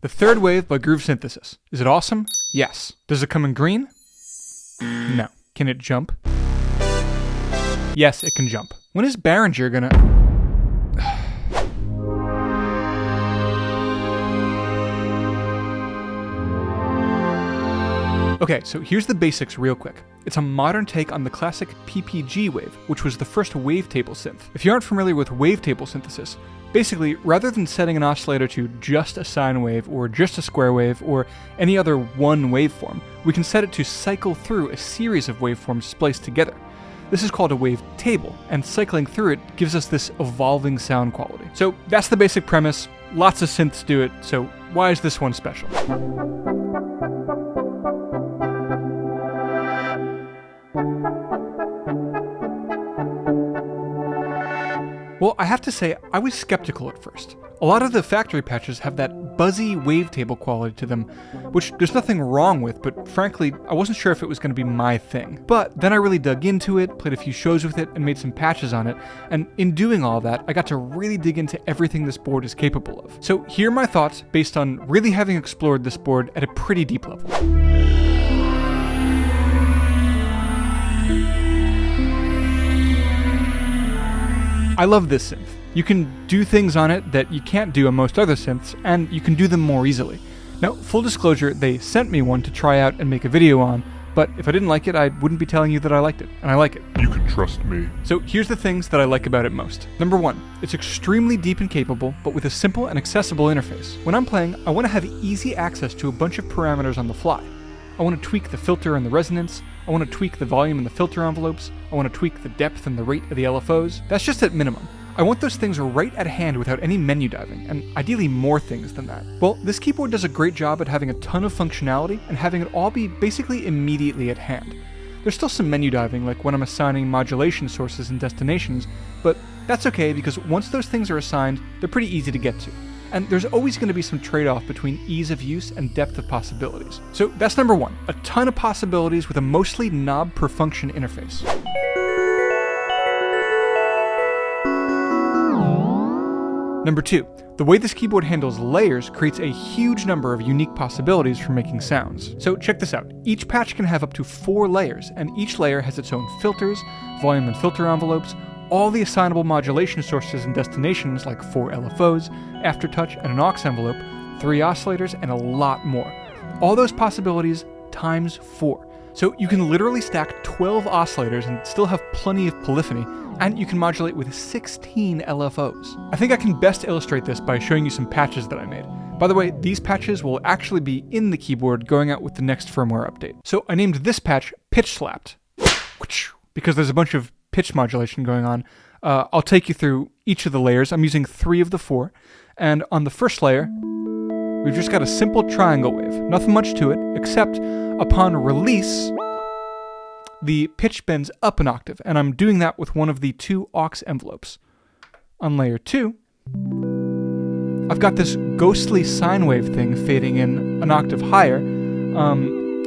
The third wave by Groove Synthesis. Is it awesome? Yes. Does it come in green? No. Can it jump? Yes, it can jump. When is Behringer gonna... Okay, so here's the basics real quick. It's a modern take on the classic PPG Wave, which was the first wavetable synth. If you aren't familiar with wavetable synthesis, basically, rather than setting an oscillator to just a sine wave or just a square wave or any other one waveform, we can set it to cycle through a series of waveforms spliced together. This is called a wavetable, and cycling through it gives us this evolving sound quality. So that's the basic premise. Lots of synths do it, so why is this one special? Well, I have to say, I was skeptical at first. A lot of the factory patches have that buzzy wavetable quality to them, which there's nothing wrong with, but frankly, I wasn't sure if it was going to be my thing. But then I really dug into it, played a few shows with it, and made some patches on it, and in doing all that, I got to really dig into everything this board is capable of. So here are my thoughts based on really having explored this board at a pretty deep level. I love this synth. You can do things on it that you can't do on most other synths, and you can do them more easily. Now, full disclosure, they sent me one to try out and make a video on, but if I didn't like it, I wouldn't be telling you that I liked it, and I like it. You can trust me. So here's the things that I like about it most. Number one, it's extremely deep and capable, but with a simple and accessible interface. When I'm playing, I want to have easy access to a bunch of parameters on the fly. I want to tweak the filter and the resonance, I want to tweak the volume and the filter envelopes, I want to tweak the depth and the rate of the LFOs. That's just at minimum. I want those things right at hand without any menu diving, and ideally more things than that. Well, this keyboard does a great job at having a ton of functionality and having it all be basically immediately at hand. There's still some menu diving, like when I'm assigning modulation sources and destinations, but that's okay because once those things are assigned, they're pretty easy to get to. And there's always going to be some trade-off between ease of use and depth of possibilities. So that's number one, a ton of possibilities with a mostly knob per function interface. Number two, the way this keyboard handles layers creates a huge number of unique possibilities for making sounds. So check this out. Each patch can have up to 4 layers, and each layer has its own filters, volume and filter envelopes, all the assignable modulation sources and destinations like 4 LFOs, aftertouch and an aux envelope, 3 oscillators, and a lot more. All those possibilities times 4. So you can literally stack 12 oscillators and still have plenty of polyphony, and you can modulate with 16 LFOs. I think I can best illustrate this by showing you some patches that I made. By the way, these patches will actually be in the keyboard going out with the next firmware update. So I named this patch Pitch Slapped, because there's a bunch of pitch modulation going on. I'll take you through each of the layers. I'm using 3 of the 4, and on the first layer, we've just got a simple triangle wave. Nothing much to it, except upon release, the pitch bends up an octave, and I'm doing that with one of the 2 aux envelopes. On layer 2, I've got this ghostly sine wave thing fading in an octave higher.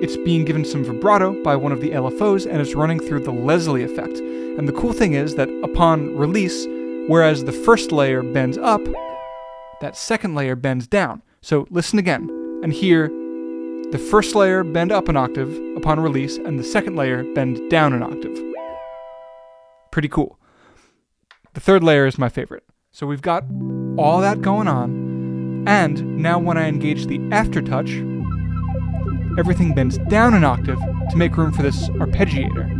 It's being given some vibrato by one of the LFOs, and it's running through the Leslie effect. And the cool thing is that upon release, whereas the first layer bends up, that second layer bends down. So listen again, and hear the first layer bend up an octave upon release, and the second layer bend down an octave. Pretty cool. The third layer is my favorite. So we've got all that going on, and now when I engage the aftertouch, everything bends down an octave to make room for this arpeggiator.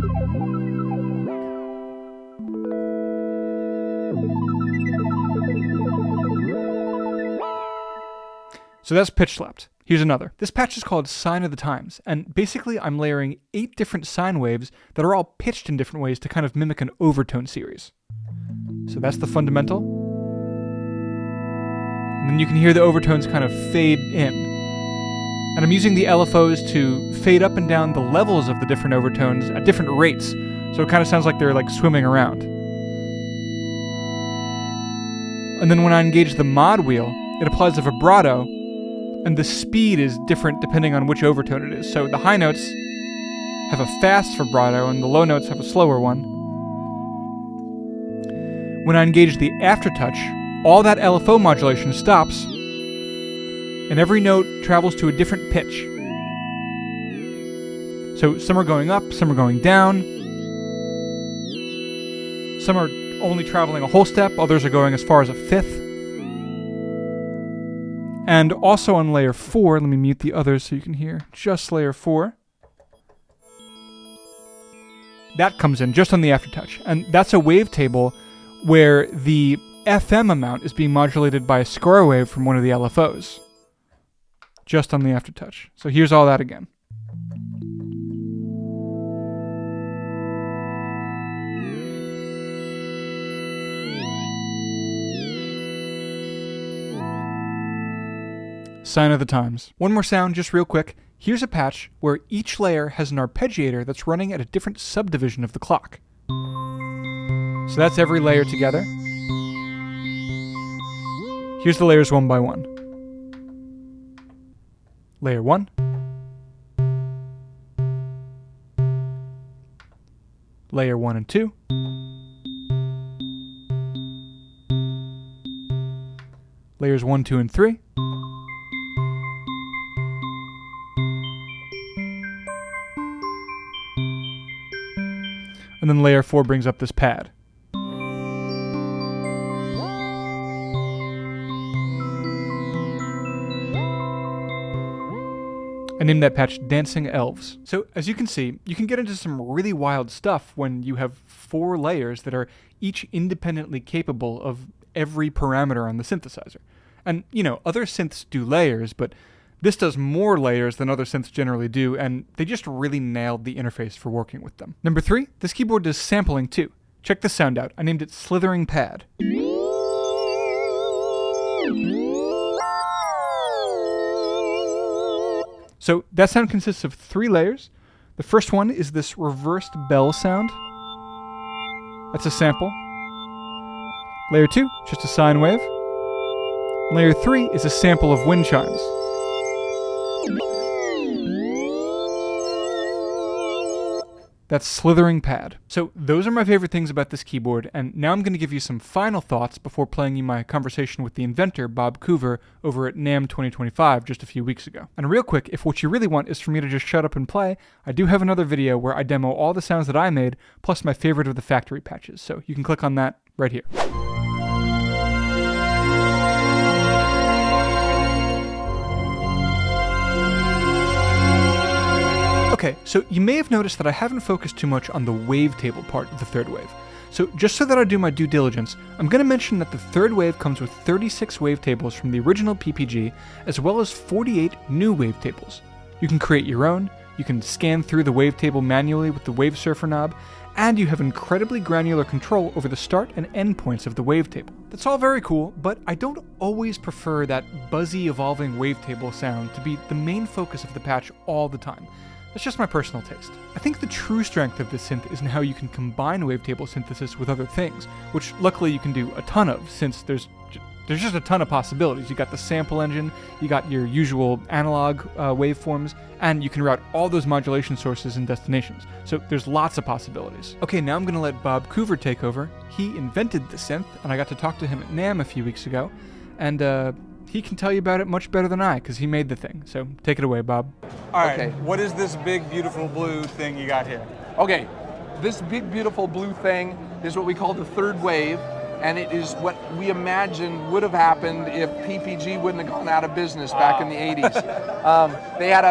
So that's Pitch Slapped. Here's another. This patch is called Sign of the Times, and basically I'm layering 8 different sine waves that are all pitched in different ways to kind of mimic an overtone series. So that's the fundamental. And then you can hear the overtones kind of fade in. And I'm using the LFOs to fade up and down the levels of the different overtones at different rates, so it kind of sounds like they're like swimming around. And then when I engage the mod wheel, it applies a vibrato, and the speed is different depending on which overtone it is. So the high notes have a fast vibrato, and the low notes have a slower one. When I engage the aftertouch, all that LFO modulation stops, and every note travels to a different pitch. So some are going up, some are going down, some are only traveling a whole step, others are going as far as a fifth. And also on layer 4, let me mute the others so you can hear just layer 4. That comes in just on the aftertouch. And that's a wavetable where the FM amount is being modulated by a square wave from one of the LFOs. Just on the aftertouch. So here's all that again. Sign of the times. One more sound, just real quick. Here's a patch where each layer has an arpeggiator that's running at a different subdivision of the clock. So that's every layer together. Here's the layers one by one. Layer 1. Layer 1 and 2. Layers 1, 2, and 3. And then layer 4 brings up this pad. I named that patch Dancing Elves. So as you can see, you can get into some really wild stuff when you have 4 layers that are each independently capable of every parameter on the synthesizer. And, you know, other synths do layers, but this does more layers than other synths generally do, and they just really nailed the interface for working with them. Number 3, this keyboard does sampling too. Check the sound out. I named it Slithering Pad. So that sound consists of 3 layers. The first one is this reversed bell sound. That's a sample. Layer 2, just a sine wave. Layer 3 is a sample of wind chimes. That's Slithering Pad. So those are my favorite things about this keyboard, and now I'm going to give you some final thoughts before playing you my conversation with the inventor, Bob Coover, over at NAMM 2025 just a few weeks ago. And real quick, if what you really want is for me to just shut up and play, I do have another video where I demo all the sounds that I made, plus my favorite of the factory patches, so you can click on that right here. Okay, so you may have noticed that I haven't focused too much on the wavetable part of the third wave. So just so that I do my due diligence, I'm going to mention that the third wave comes with 36 wavetables from the original PPG, as well as 48 new wavetables. You can create your own, you can scan through the wavetable manually with the Wave Surfer knob, and you have incredibly granular control over the start and end points of the wavetable. That's all very cool, but I don't always prefer that buzzy evolving wavetable sound to be the main focus of the patch all the time. That's just my personal taste. I think the true strength of this synth is in how you can combine wavetable synthesis with other things, which luckily you can do a ton of, since there's just a ton of possibilities. You got the sample engine, you got your usual analog waveforms, and you can route all those modulation sources and destinations. So there's lots of possibilities. Okay, now I'm going to let Bob Coover take over. He invented the synth, and I got to talk to him at NAMM a few weeks ago, and he can tell you about it much better than I, because he made the thing. So take it away, Bob. All right, Okay. What is this big, beautiful blue thing you got here? Okay, this big, beautiful blue thing is what we call the third wave, and it is what we imagine would have happened if PPG wouldn't have gone out of business back in the 80s. They had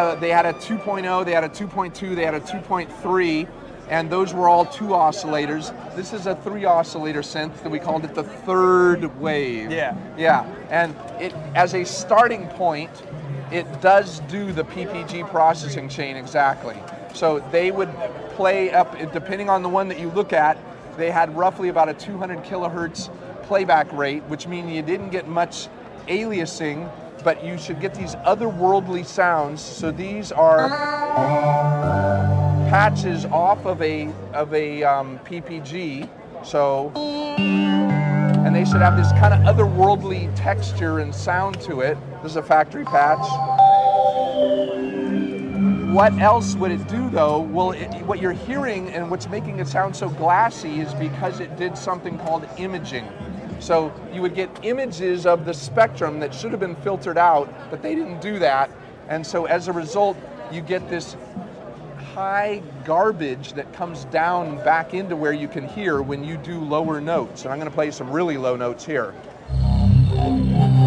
a 2.0, they had a 2.2, they had a 2.3, and those were all 2 oscillators. This is a 3 oscillator synth, and we called it the third wave. Yeah, and it, as a starting point, it does do the PPG processing chain exactly. So they would play up, depending on the one that you look at, they had roughly about a 200 kilohertz playback rate, which means you didn't get much aliasing, but you should get these otherworldly sounds. So these are patches off of a PPG, so, and they should have this kind of otherworldly texture and sound to it. This is a factory patch. What else would it do though? Well, what you're hearing and what's making it sound so glassy is because it did something called imaging. So you would get images of the spectrum that should have been filtered out, but they didn't do that. And so as a result, you get this high garbage that comes down back into where you can hear when you do lower notes. And I'm going to play some really low notes here.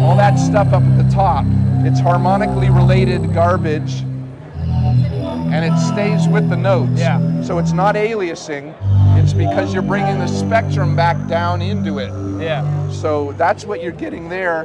All that stuff up at the top, it's harmonically related garbage, and it stays with the notes. Yeah. So it's not aliasing, it's because you're bringing the spectrum back down into it. Yeah. So that's what you're getting there.